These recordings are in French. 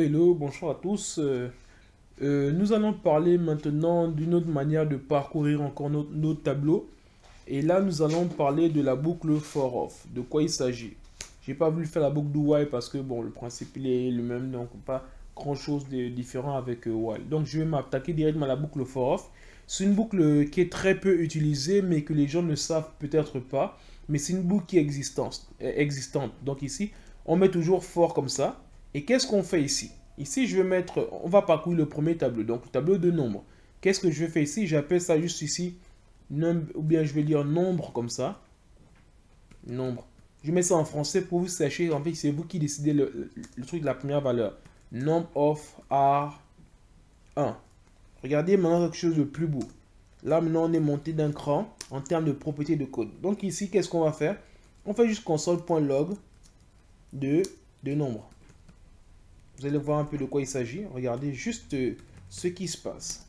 Hello, bonjour à tous. Nous allons parler maintenant d'une autre manière de parcourir encore notre tableau. Et là, nous allons parler de la boucle for off. De quoi il s'agit? J'ai pas voulu faire la boucle do while parce que bon, le principe il est le même, donc pas grand chose de différent avec while. Donc je vais m'attaquer directement à la boucle for off. C'est une boucle qui est très peu utilisée, mais que les gens ne savent peut-être pas. Mais c'est une boucle qui est existante. Donc ici, on met toujours for comme ça. Et qu'est-ce qu'on fait ici? Ici, je vais mettre, on va parcourir le premier tableau, donc le tableau de nombres. Qu'est-ce que je vais faire ici? J'appelle ça juste ici, ou bien je vais lire nombre comme ça. Nombre. Je mets ça en français pour vous sachiez, en fait, c'est vous qui décidez le truc de la première valeur. Number of are 1. Regardez maintenant quelque chose de plus beau. Là, maintenant, on est monté d'un cran en termes de propriété de code. Donc ici, qu'est-ce qu'on va faire? On fait juste console.log de nombre. Vous allez voir un peu de quoi il s'agit. Regardez juste ce qui se passe.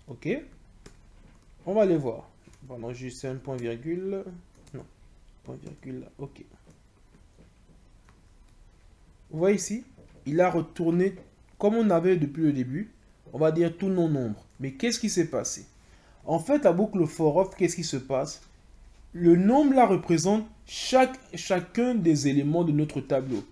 Ok. On va aller voir. Pardon, juste un point virgule. Non. Point virgule là. Ok. Vous voyez ici, il a retourné comme on avait depuis le début. On va dire tous nos nombres. Mais qu'est-ce qui s'est passé? En fait, la boucle for off, qu'est-ce qui se passe? Le nombre là représente chacun des éléments de notre tableau.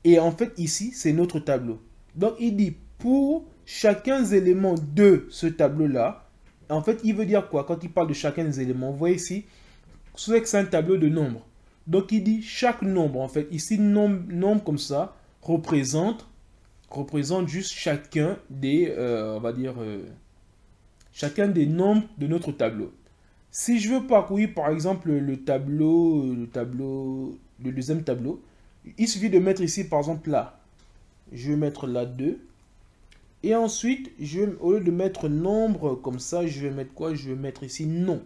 Et en fait, ici, c'est notre tableau. Donc, il dit pour chacun des éléments de ce tableau-là, en fait, il veut dire quoi quand il parle de chacun des éléments? Vous voyez ici, c'est un tableau de nombres. Donc, il dit chaque nombre, en fait, ici, nombre comme ça, représente juste chacun des, on va dire, chacun des nombres de notre tableau. Si je veux parcourir, par exemple, le deuxième tableau, il suffit de mettre ici, par exemple, là. Je vais mettre là 2. Et ensuite, au lieu de mettre nombre comme ça, je vais mettre quoi? Je vais mettre ici nom.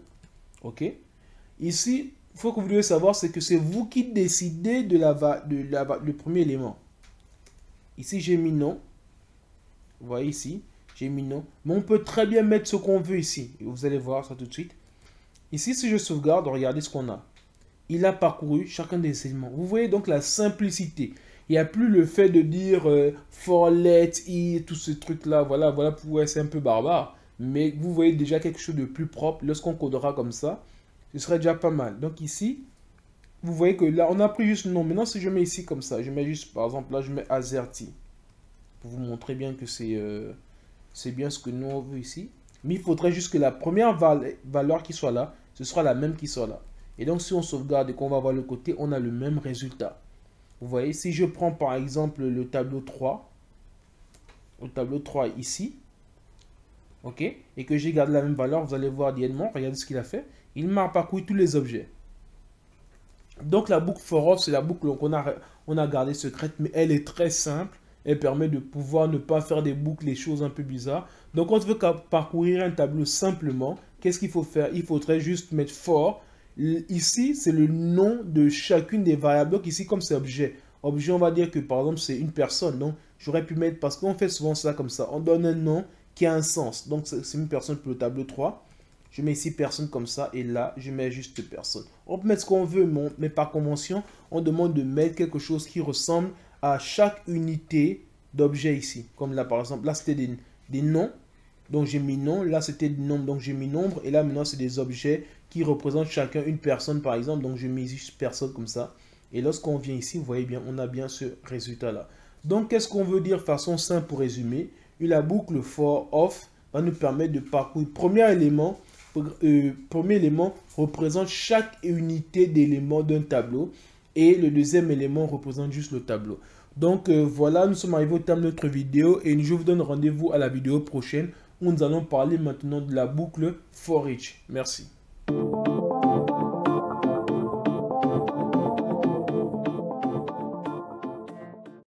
OK? Ici, il faut que vous devez savoir, c'est que c'est vous qui décidez le premier élément. Ici, j'ai mis nom. Vous voyez ici, j'ai mis nom. Mais on peut très bien mettre ce qu'on veut ici. Et vous allez voir ça tout de suite. Ici, si je sauvegarde, regardez ce qu'on a. Il a parcouru chacun des éléments. Vous voyez donc la simplicité. Il n'y a plus le fait de dire for let it, tout ce truc-là. Voilà, ouais, c'est un peu barbare. Mais vous voyez déjà quelque chose de plus propre. Lorsqu'on codera comme ça, ce serait déjà pas mal. Donc ici, vous voyez que là, on a pris juste nom. Maintenant, si je mets ici comme ça, je mets juste, par exemple, là, je mets azerty. Pour vous montrer bien que c'est bien ce que nous on veut ici. Mais il faudrait juste que la première valeur qui soit là, ce sera la même qui soit là. Et donc, si on sauvegarde et qu'on va voir le côté, on a le même résultat. Vous voyez, si je prends par exemple le tableau 3 ici, ok, et que j'ai gardé la même valeur, vous allez voir directement, regardez ce qu'il a fait. Il m'a parcouru tous les objets. Donc, la boucle for off, c'est la boucle qu'on a gardée secrète, mais elle est très simple. Elle permet de pouvoir ne pas faire des boucles, des choses un peu bizarres. Donc, quand on veut parcourir un tableau simplement, qu'est-ce qu'il faut faire? Il faudrait juste mettre for. Ici, c'est le nom de chacune des variables. Donc, ici, comme c'est objet. Objet, on va dire que, par exemple, c'est une personne. Donc, j'aurais pu mettre, parce qu'on fait souvent ça comme ça. On donne un nom qui a un sens. Donc, c'est une personne pour le tableau 3. Je mets ici personne comme ça. Et là, je mets juste personne. On peut mettre ce qu'on veut, mais par convention, on demande de mettre quelque chose qui ressemble à chaque unité d'objet ici. Comme là, par exemple, là, c'était des noms. Donc, j'ai mis nom. Là, c'était des nombres. Donc, j'ai mis nombre. Et là, maintenant, c'est des objets qui représentent chacun une personne, par exemple. Donc, je mets juste personne comme ça. Et lorsqu'on vient ici, vous voyez bien, on a bien ce résultat-là. Donc, qu'est-ce qu'on veut dire de façon simple pour résumer? La boucle for off va nous permettre de parcourir. Premier élément représente chaque unité d'éléments d'un tableau. Et le deuxième élément représente juste le tableau. Donc voilà, nous sommes arrivés au terme de notre vidéo et je vous donne rendez-vous à la vidéo prochaine où nous allons parler maintenant de la boucle for each. Merci.